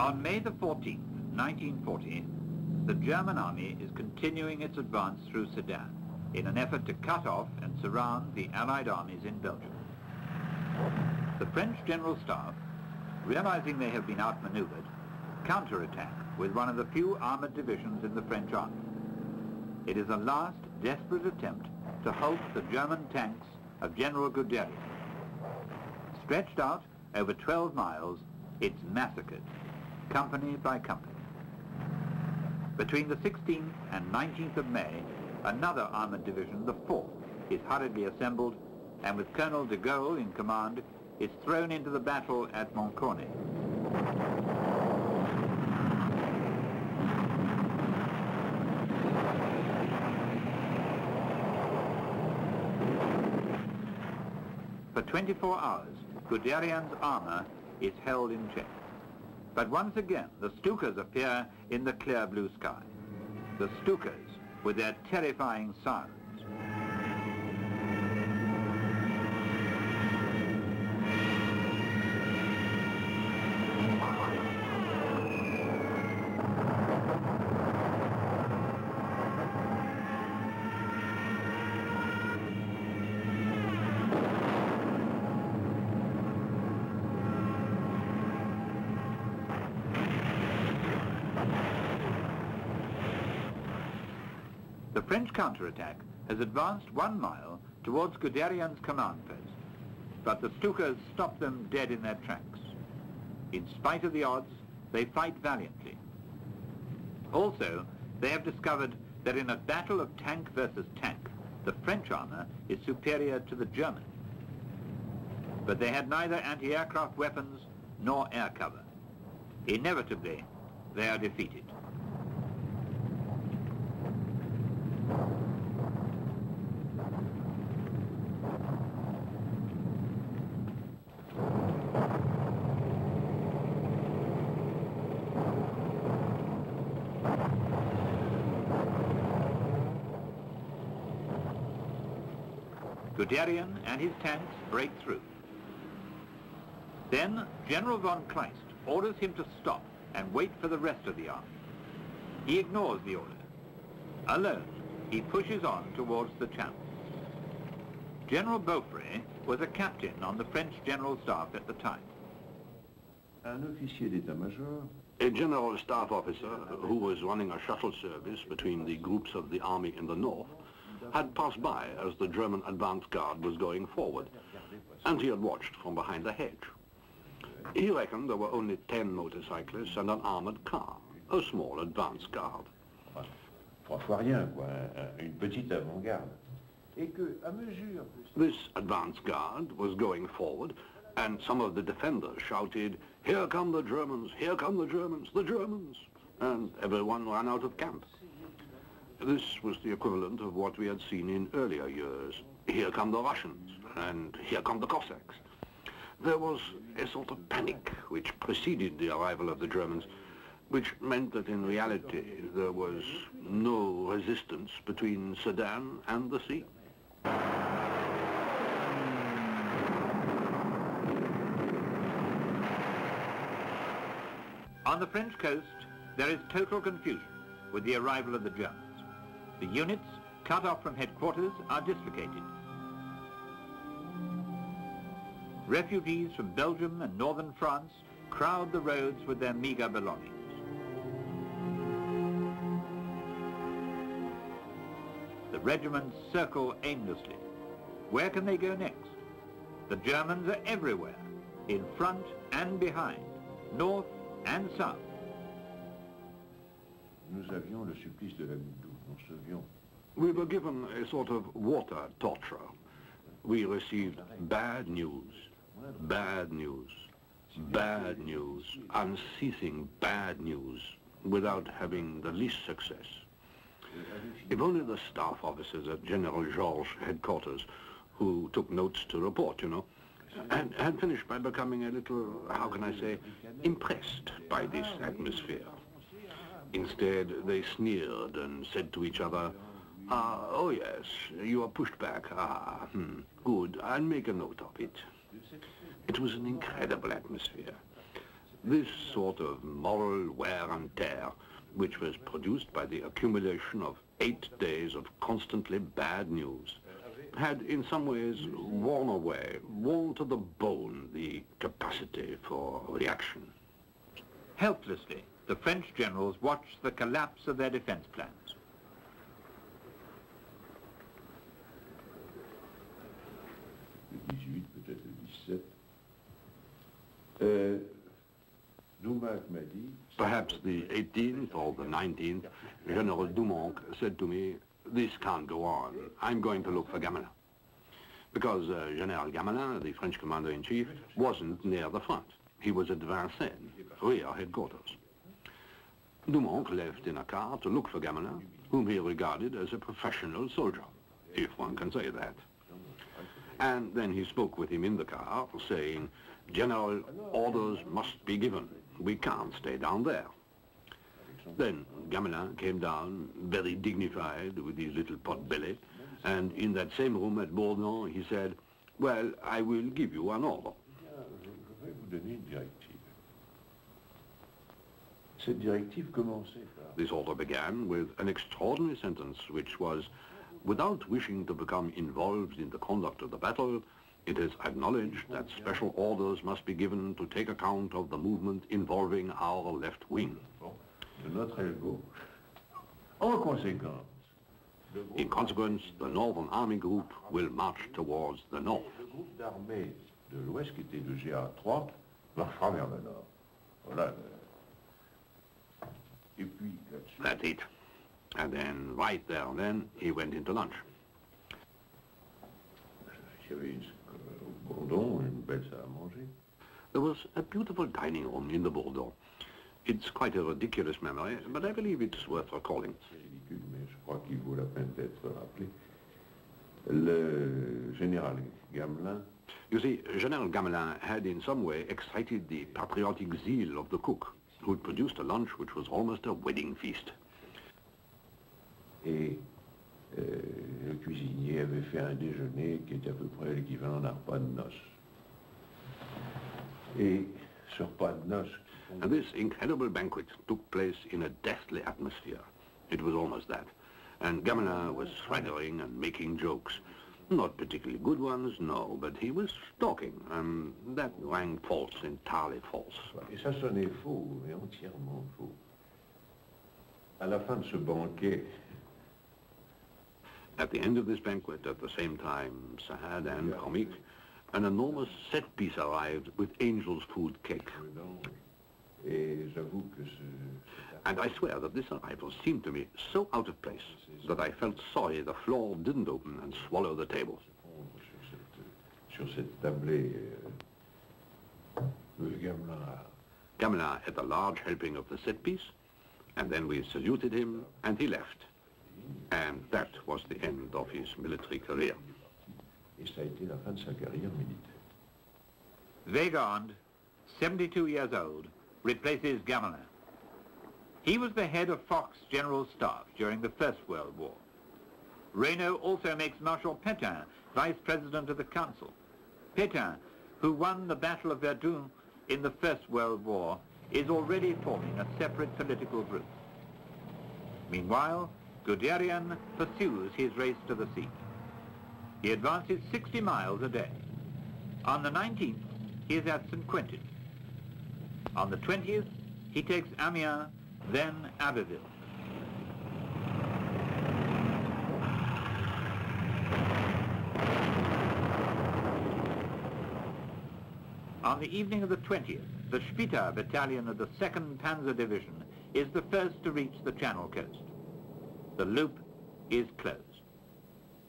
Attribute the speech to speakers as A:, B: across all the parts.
A: On May the 14th, 1940, the German army is continuing its advance through Sedan in an effort to cut off and surround the Allied armies in Belgium. The French General Staff, realizing they have been outmaneuvered, counterattack with one of the few armored divisions in the French army. It is a last desperate attempt to halt the German tanks of General Guderian. Stretched out over 12 miles, it's massacred, company by company. Between the 16th and 19th of May, another armored division, the 4th, is hurriedly assembled and with Colonel de Gaulle in command, is thrown into the battle at Montcornet. For 24 hours, Guderian's armor is held in check. But once again, the Stukas appear in the clear blue sky. The Stukas, with their terrifying sirens. The French counterattack has advanced 1 mile towards Guderian's command post, but the Stukas stop them dead in their tracks. In spite of the odds, they fight valiantly. Also, they have discovered that in a battle of tank versus tank, the French armor is superior to the German. But they had neither anti-aircraft weapons nor air cover. Inevitably, they are defeated. Guderian and his tanks break through. Then General von Kleist orders him to stop and wait for the rest of the army. He ignores the order. Alone, he pushes on towards the Channel. General Beaufray was a captain on the French General Staff at the time.
B: A general staff officer who was running a shuttle service between the groups of the army in the north had passed by as the German advance guard was going forward, and he had watched from behind the hedge. He reckoned there were only 10 motorcyclists and an armored car, a small advance guard. This advance guard was going forward, and some of the defenders shouted, "Here come the Germans, here come the Germans, the Germans!" And everyone ran out of camp. This was the equivalent of what we had seen in earlier years. Here come the Russians, and here come the Cossacks. There was a sort of panic which preceded the arrival of the Germans, which meant that in reality there was no resistance between Sedan and the sea.
A: On the French coast, there is total confusion with the arrival of the Germans. The units, cut off from headquarters, are dislocated. Refugees from Belgium and northern France crowd the roads with their meager belongings. The regiments circle aimlessly. Where can they go next? The Germans are everywhere, in front and behind, north and south.
B: We were given a sort of water torture. We received bad news, bad news, bad news, unceasing bad news, without having the least success. If only the staff officers at General Georges' headquarters, who took notes to report, you know, and had finished by becoming a little, how can I say, impressed by this atmosphere. Instead, they sneered and said to each other, "Oh yes, you are pushed back. Good, I'll make a note of it." It was an incredible atmosphere. This sort of moral wear and tear, which was produced by the accumulation of 8 days of constantly bad news, had in some ways worn away, worn to the bone, the capacity for reaction.
A: Helplessly, the French generals watched the collapse of their defense plans.
C: Le 18, peut-être le 17. Doumac m'a dit...
B: Perhaps the 18th or the 19th, General Doumac said to me, "This can't go on. I'm going to look for Gamelin." Because General Gamelin, the French commander-in-chief, wasn't near the front. He was at Vincennes, rear headquarters. Doumac left in a car to look for Gamelin, whom he regarded as a professional soldier, if one can say that. And then he spoke with him in the car, saying, "General, orders must be given. We can't stay down there." Then Gamelin came down, very dignified, with his little pot-belly, and in that same room at Bourdon, he said, "Well, I will give you an order."
C: Je vais vous donner une directive. Cette directive commençait par...
B: This order began with an extraordinary sentence, which was, "Without wishing to become involved in the conduct of the battle, it is acknowledged that special orders must be given to take account of the movement involving our left wing."
C: De notre aile gauche. En conséquence,
B: In consequence, the Northern Army Group will march towards the north.
C: le groupe d'armées de l'Ouest, qui était le GA3, marchera vers le nord. Voilà. Et puis, là-dessus...
B: That's it. And then, right there and then, he went into lunch.
C: Il y avait au Bourdon une belle salle à manger.
B: There was a beautiful dining room in the Bourdon. It's quite a ridiculous memory, but I believe it's worth recalling.
C: C'est ridicule, mais je crois qu'il vaut la peine d'être rappelé. Le général Gamelin...
B: You see, General Gamelin had in some way excited the patriotic zeal of the cook, who'd produced a lunch which was almost a wedding feast.
C: Et le cuisinier avait fait un déjeuner qui était à peu près l'équivalent d'un repas de noces. Et ce repas de noces...
B: And this incredible banquet took place in a deathly atmosphere. It was almost that. And Gamelin was swaggering and making jokes. Not particularly good ones, no, but he was talking, and that rang false, entirely false.
C: Et ça sonnait faux, mais entièrement faux. À la fin de ce banquet...
B: At the end of this banquet, at the same time sad and comique, an enormous set piece arrived with angel's food cake.
C: Et j'avoue que
B: And I swear that this arrival seemed to me so out of place that I felt sorry the floor didn't open and swallow the table.
C: Sur cette tablée,
B: Gamelin had a large helping of the set piece, and then we saluted him, and he left. And that was the end of his military career.
C: Et ça a été la fin de sa carrière militaire.
A: Weygand, 72 years old, replaces Gamelin. He was the head of Foch's General Staff during the First World War. Reynaud also makes Marshal Pétain Vice President of the Council. Pétain, who won the Battle of Verdun in the First World War, is already forming a separate political group. Meanwhile, Guderian pursues his race to the sea. He advances 60 miles a day. On the 19th, he is at St. Quentin. On the 20th, he takes Amiens, then Abbeville. On the evening of the 20th, the Spitta battalion of the 2nd Panzer Division is the first to reach the Channel coast. The loop is closed.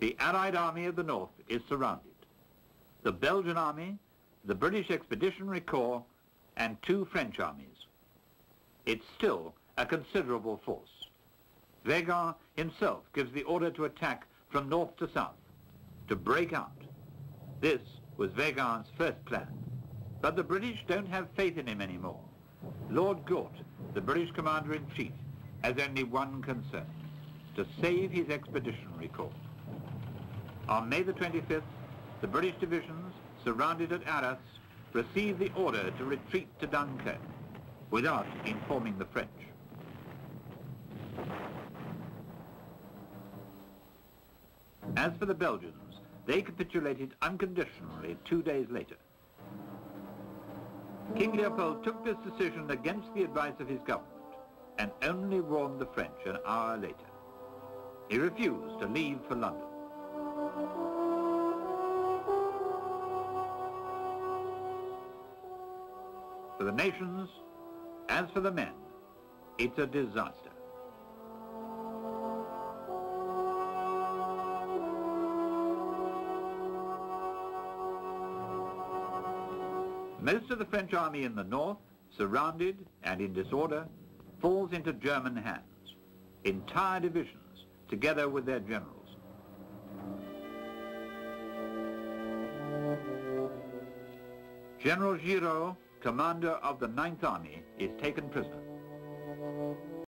A: The Allied Army of the North is surrounded. The Belgian Army, the British Expeditionary Corps, and 2 French armies. It's still a considerable force. Weygand himself gives the order to attack from north to south, to break out. This was Weygand's first plan. But the British don't have faith in him anymore. Lord Gort, the British Commander-in-Chief, has only one concern: to save his Expeditionary Corps. On May the 25th, the British divisions, surrounded at Arras, received the order to retreat to Dunkirk. without informing the French. As for the Belgians, they capitulated unconditionally 2 days later. King Leopold took this decision against the advice of his government and only warned the French an hour later. He refused to leave for London. For the nations, as for the men, it's a disaster. Most of the French army in the north, surrounded and in disorder, falls into German hands. Entire divisions, together with their generals. General Giraud, commander of the 9th Army, is taken prisoner.